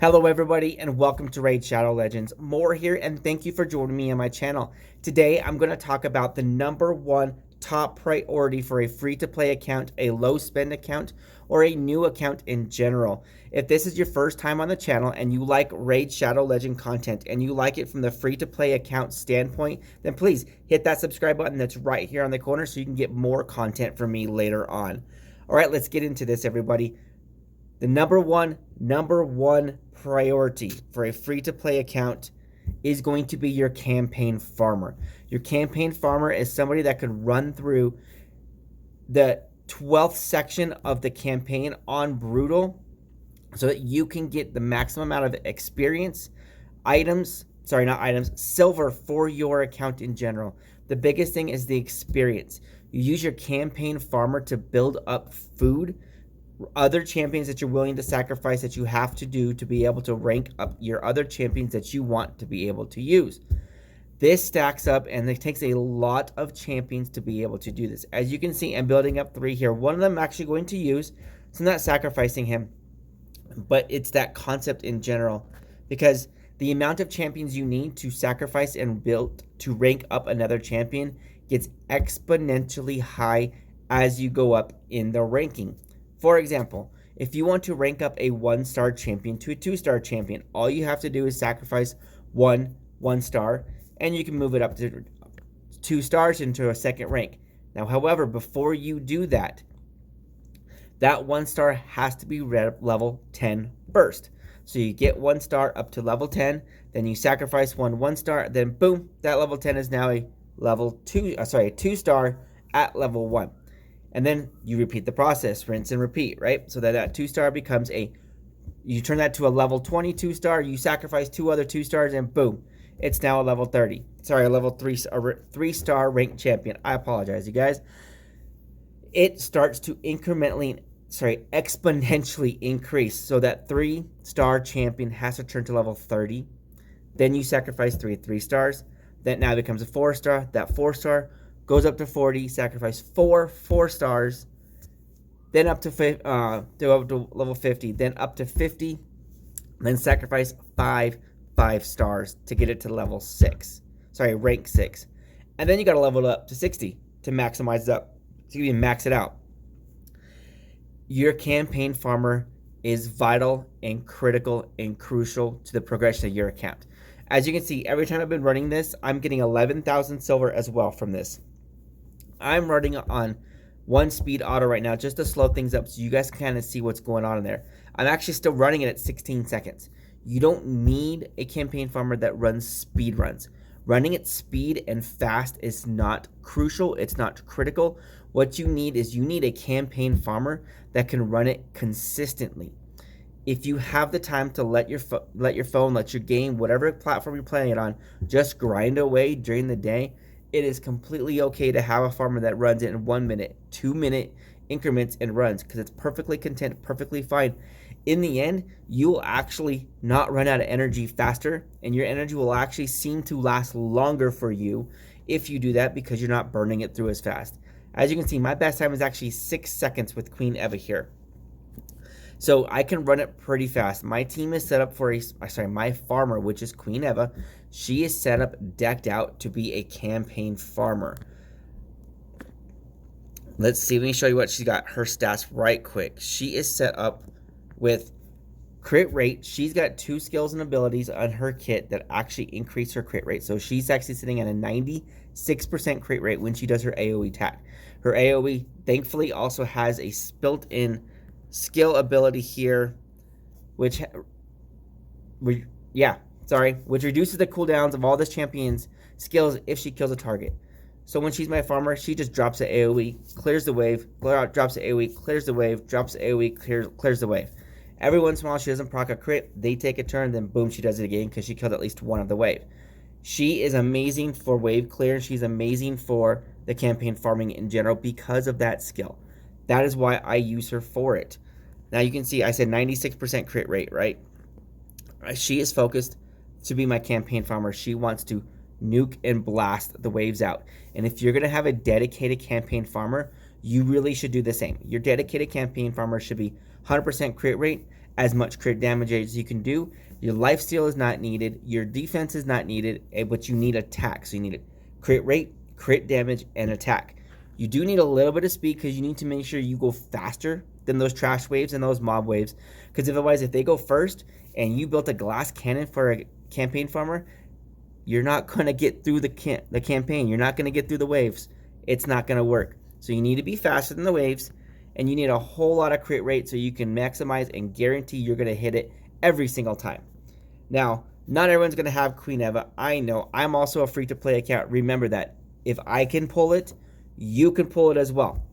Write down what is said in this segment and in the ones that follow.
Hello everybody and welcome to Raid Shadow Legends. More here and thank you for joining me on my channel. Today I'm going to talk about the #1 top priority for a free-to-play account, a low-spend account, or a new account in general. If this is your first time on the channel and you like Raid Shadow Legend content and you like it from the free-to-play account standpoint, then please hit that subscribe button that's right here on the corner so you can get more content from me later on. Alright, let's get into this everybody. The number one priority for a free-to-play account is going to be your campaign farmer. Your campaign farmer is somebody that could run through the 12th section of the campaign on Brutal so that you can get the maximum amount of experience, silver for your account in general. The biggest thing is the experience. You use your campaign farmer to build up food, other champions that you're willing to sacrifice that you have to do to be able to rank up your other champions that you want to be able to use. This stacks up and it takes a lot of champions to be able to do this. As you can see, I'm building up 3 here. One of them I'm actually going to use, so I'm not sacrificing him, but it's that concept in general, because the amount of champions you need to sacrifice and build to rank up another champion gets exponentially high as you go up in the ranking. For example, if you want to rank up a 1-star champion to a 2-star champion, all you have to do is sacrifice one star, and you can move it up to 2 stars into a second rank. Now, however, before you do that, that 1 star has to be level 10 first. So you get 1 star up to level 10, then you sacrifice 1 star, then boom, that level 10 is now a a 2-star at level 1. And then you repeat the process, rinse and repeat, right? So that 2-star becomes you turn that to a level 22 star, you sacrifice 2 other 2 stars, and boom, it's now a level 30. Sorry, a level 3-star ranked champion. I apologize, you guys. It starts to exponentially increase. So that 3-star champion has to turn to level 30. Then you sacrifice 3 stars. That now becomes a 4-star. That 4-star goes up to 40, sacrifice 4 stars, then up to level 50, then up to 50, then sacrifice 5 stars to get it to level 6. Sorry, rank 6. And then you got to level it up to 60 to maximize it up. So you can max it out. Your campaign farmer is vital and critical and crucial to the progression of your account. As you can see, every time I've been running this, I'm getting 11,000 silver as well from this. I'm running on 1 speed auto right now just to slow things up so you guys can kind of see what's going on in there. I'm actually still running it at 16 seconds. You don't need a campaign farmer that runs speed runs. Running at speed and fast is not crucial. It's not critical. What you need is a campaign farmer that can run it consistently. If you have the time to let your phone, let your game, whatever platform you're playing it on, just grind away during the day, it is completely okay to have a farmer that runs it in 1 minute, 2 minute increments and runs, because it's perfectly content, perfectly fine. In the end, you will actually not run out of energy faster, and your energy will actually seem to last longer for you if you do that, because you're not burning it through as fast. As you can see, my best time is actually 6 seconds with Queen Eva here. So I can run it pretty fast. My team is set up for my farmer, which is Queen Eva. She is set up, decked out to be a campaign farmer. Let's see, let me show you what she's got, her stats right quick. She is set up with crit rate. She's got 2 skills and abilities on her kit that actually increase her crit rate. So she's actually sitting at a 96% crit rate when she does her AoE attack. Her AoE, thankfully, also has a built-in skill ability here, which reduces the cooldowns of all this champion's skills if she kills a target. So when she's my farmer, she just drops an AoE, clears the wave, drops an AoE, clears the wave, drops an AoE, clears the wave. Every once in a while, she doesn't proc a crit, they take a turn, then boom, she does it again because she killed at least one of the wave. She is amazing for wave clear. She's amazing for the campaign farming in general because of that skill. That is why I use her for it. Now you can see I said 96% crit rate, right? She is focused to be my campaign farmer. She wants to nuke and blast the waves out. And if you're going to have a dedicated campaign farmer, you really should do the same. Your dedicated campaign farmer should be 100% crit rate as much crit damage as you can do. Your lifesteal is not needed. Your defense is not needed, but you need attack. So you need a crit rate, crit damage, and attack. You do need a little bit of speed because you need to make sure you go faster than those trash waves and those mob waves. Because otherwise, if they go first and you built a glass cannon for a campaign farmer, you're not going to get through the campaign. You're not going to get through the waves. It's not going to work. So you need to be faster than the waves, and you need a whole lot of crit rate so you can maximize and guarantee you're going to hit it every single time. Now, not everyone's going to have Queen Eva. I know. I'm also a free-to-play account. Remember that. If I can pull it, you can pull it as well.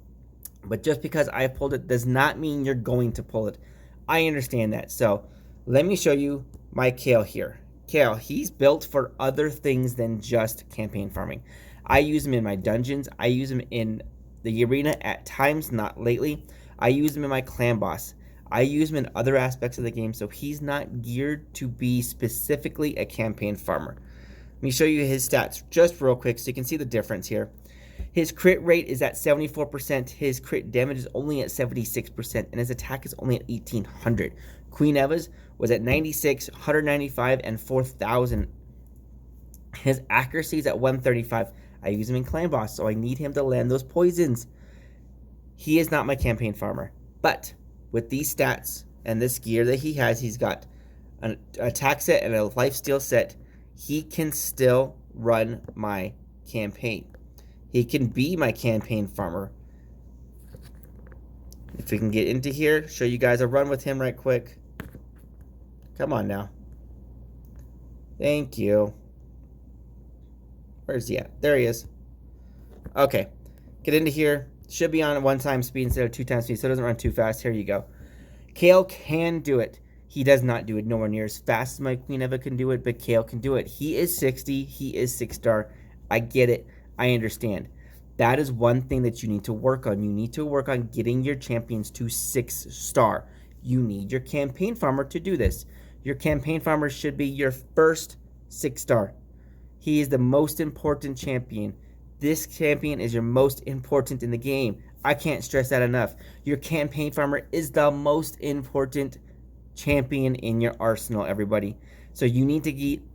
But just because I pulled it does not mean you're going to pull it. I understand that. So let me show you my Kael here. Kael, he's built for other things than just campaign farming. I use him in my dungeons. I use him in the arena at times, not lately. I use him in my clan boss. I use him in other aspects of the game, so he's not geared to be specifically a campaign farmer. Let me show you his stats just real quick so you can see the difference here. His crit rate is at 74%, his crit damage is only at 76%, and his attack is only at 1800. Queen Eva's was at 96, 195, and 4000. His accuracy is at 135. I use him in Clan Boss, so I need him to land those poisons. He is not my campaign farmer, but with these stats and this gear that he has, he's got an attack set and a lifesteal set. He can still run my campaign. He can be my campaign farmer. If we can get into here, show you guys a run with him right quick. Come on now. Thank you. Where's he at? There he is. Okay. Get into here. Should be on 1x speed instead of 2x speed, so it doesn't run too fast. Here you go. Kael can do it. He does not do it nowhere near as fast as my Queen Eva can do it, but Kael can do it. He is 60. He is 6-star. I get it. I understand. That is one thing that you need to work on. You need to work on getting your champions to 6-star. You need your campaign farmer to do this. Your campaign farmer should be your first 6-star. He is the most important champion. This champion is your most important in the game. I can't stress that enough. Your campaign farmer is the most important champion in your arsenal, everybody. So you need to get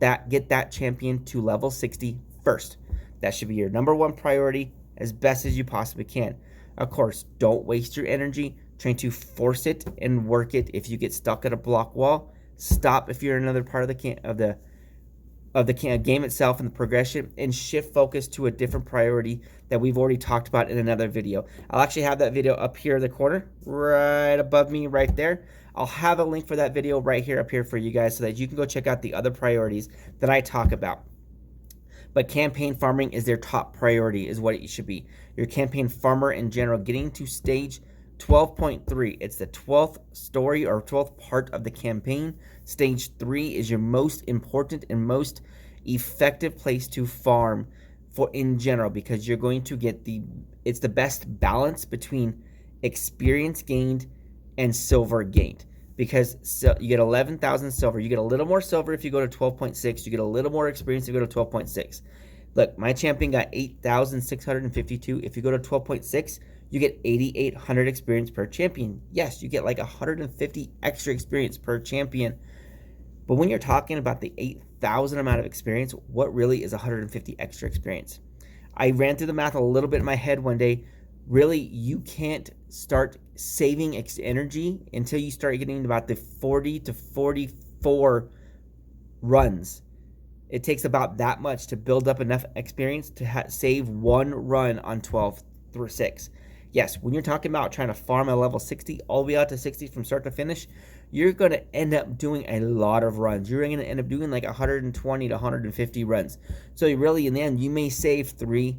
that champion to level 60 first. That should be your #1 priority as best as you possibly can. Of course, don't waste your energy trying to force it and work it. If you get stuck at a block wall, stop if you're in another part of the game itself and the progression, and shift focus to a different priority that we've already talked about in another video. I'll actually have that video up here in the corner, right above me right there. I'll have a link for that video right here up here for you guys so that you can go check out the other priorities that I talk about. But campaign farming is their top priority, is what it should be. Your campaign farmer in general, getting to stage 12.3. It's the 12th story or 12th part of the campaign. Stage 3 is your most important and most effective place to farm for in general, because you're going to get it's the best balance between experience gained and silver gained. Because you get 11,000 silver. You get a little more silver if you go to 12.6. You get a little more experience if you go to 12.6. Look, my champion got 8,652. If you go to 12.6, you get 8,800 experience per champion. Yes, you get like 150 extra experience per champion. But when you're talking about the 8,000 amount of experience, what really is 150 extra experience? I ran through the math a little bit in my head one day. Really, you can't start saving energy until you start getting about the 40 to 44 runs. It takes about that much to build up enough experience to save one run on 12 through 6. Yes, when you're talking about trying to farm a level 60 all the way out to 60 from start to finish, you're going to end up doing a lot of runs. You're going to end up doing like 120 to 150 runs. So really, in the end, you may save 3,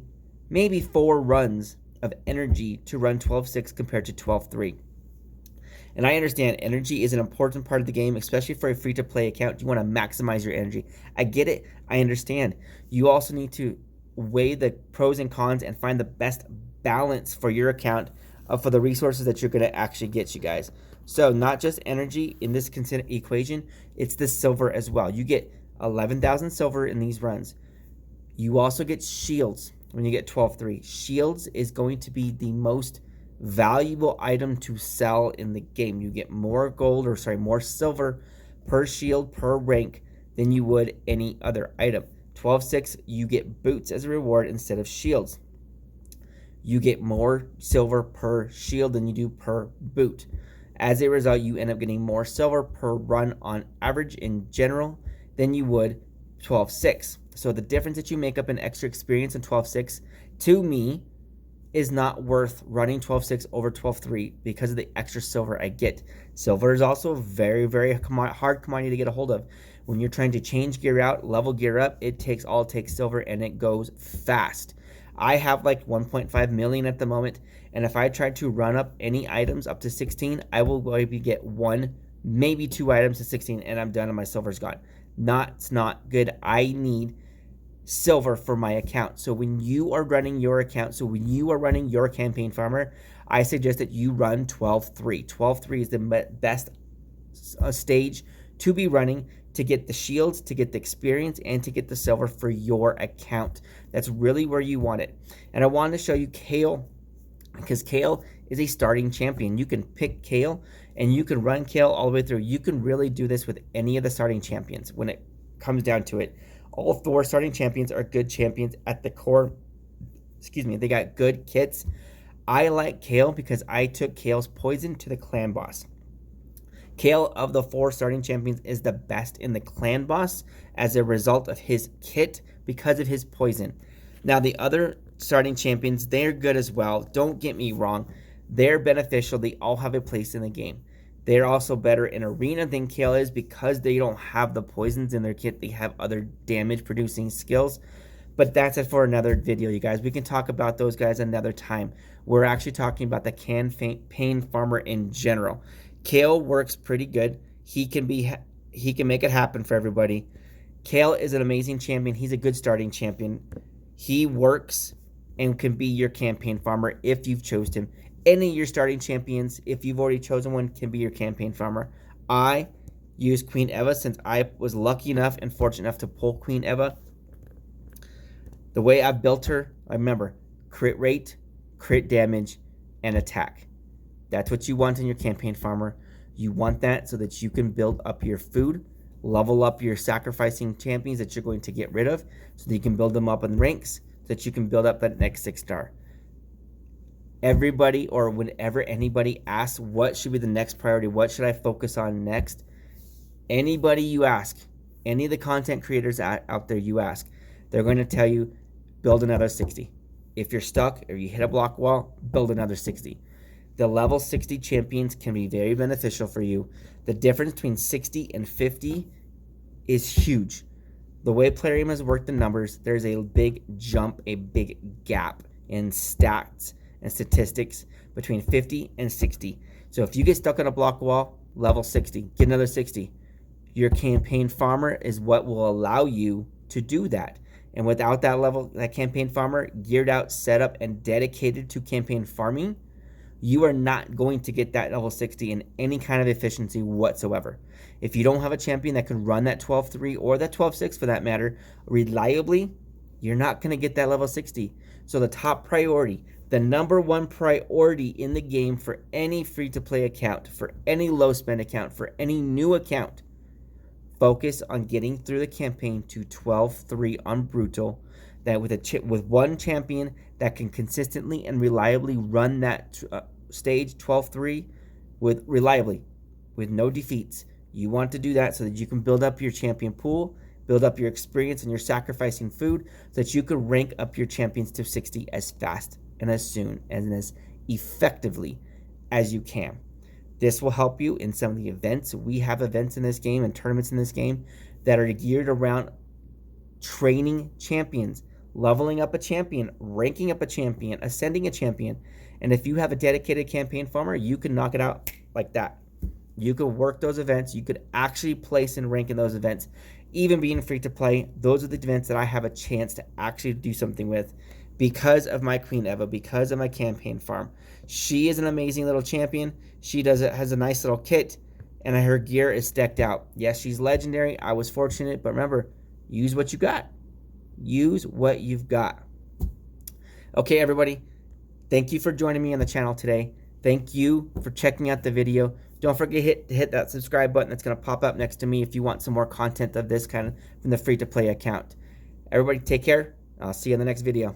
maybe 4 runs of energy to run 12.6 compared to 12.3. And I understand energy is an important part of the game, especially for a free-to-play account. You want to maximize your energy. I get it. I understand. You also need to weigh the pros and cons and find the best balance for your account for the resources that you're going to actually get, you guys. So not just energy in this equation, it's the silver as well. You get 11,000 silver in these runs. You also get shields when you get 12.3. Shields is going to be the most valuable item to sell in the game. You get more gold, or sorry, more silver per shield per rank than you would any other item. 12.6, you get boots as a reward instead of shields. You get more silver per shield than you do per boot. As a result, you end up getting more silver per run on average in general than you would 12.6. So the difference that you make up in extra experience in 12.6, to me, is not worth running 12.6 over 12.3 because of the extra silver I get. Silver is also a very, very hard commodity to get a hold of. When you're trying to change gear out, level gear up, it takes silver, and it goes fast. I have like 1.5 million at the moment, and if I try to run up any items up to 16, I will maybe get 1, maybe 2 items to 16, and I'm done and my silver's gone. It's not good. I need silver for my account. So when you are running your account, so when you are running your campaign farmer, I suggest that you run 12.3. 12.3 is the best stage to be running to get the shields, to get the experience, and to get the silver for your account. That's really where you want it. And I wanted to show you Kael, because Kael is a starting champion. You can pick Kael, and you can run Kael all the way through. You can really do this with any of the starting champions when it comes down to it. All 4 starting champions are good champions at the core. They got good kits. I like Kael because I took Kael's poison to the clan boss. Kael, of the 4 starting champions, is the best in the clan boss as a result of his kit because of his poison. Now, the other starting champions, they're good as well. Don't get me wrong. They're beneficial. They all have a place in the game. They're also better in arena than Kael is because they don't have the poisons in their kit. They have other damage-producing skills. But that's it for another video, you guys. We can talk about those guys another time. We're actually talking about the campaign farmer in general. Kael works pretty good. He can make it happen for everybody. Kael is an amazing champion. He's a good starting champion. He works and can be your campaign farmer if you've chosen him. Any of your starting champions, if you've already chosen one, can be your campaign farmer. I use Queen Eva since I was lucky enough and fortunate enough to pull Queen Eva. The way I've built her, remember, crit rate, crit damage, and attack. That's what you want in your campaign farmer. You want that so that you can build up your food, level up your sacrificing champions that you're going to get rid of, so that you can build them up in ranks, so that you can build up that next 6-star. Everybody, or whenever anybody asks what should be the next priority, what should I focus on next, anybody you ask, any of the content creators out there you ask, they're going to tell you, build another 60. If you're stuck or you hit a block wall, build another 60. The level 60 champions can be very beneficial for you. The difference between 60 and 50 is huge. The way Plarium has worked the numbers, there's a big jump, a big gap in stats and statistics between 50 and 60. So if you get stuck on a block wall, level 60, get another 60. Your campaign farmer is what will allow you to do that. And without that campaign farmer geared out, set up, and dedicated to campaign farming, you are not going to get that level 60 in any kind of efficiency whatsoever. If you don't have a champion that can run that 12.3 or that 12.6 for that matter reliably, you're not going to get that level 60. So the top priority, the number 1 priority in the game for any free-to-play account, for any low-spend account, for any new account, focus on getting through the campaign to 12.3 on Brutal. That with one champion that can consistently and reliably run that stage 12.3 reliably, with no defeats. You want to do that so that you can build up your champion pool, build up your experience and your sacrificing food, so that you can rank up your champions to 60 as fast and as soon and as effectively as you can. This will help you in some of the events. We have events in this game and tournaments in this game that are geared around training champions, leveling up a champion, ranking up a champion, ascending a champion. And if you have a dedicated campaign farmer, you can knock it out like that. You could work those events. You could actually place and rank in those events. Even being free to play, those are the events that I have a chance to actually do something with because of my Queen Eva, because of my campaign farm. She is an amazing little champion. She has a nice little kit, and her gear is decked out. Yes, she's legendary. I was fortunate, but remember, use what you got. Use what you've got. Okay, everybody. Thank you for joining me on the channel today. Thank you for checking out the video. Don't forget to hit that subscribe button that's going to pop up next to me if you want some more content of this kind of from the free-to-play account. Everybody take care. I'll see you in the next video.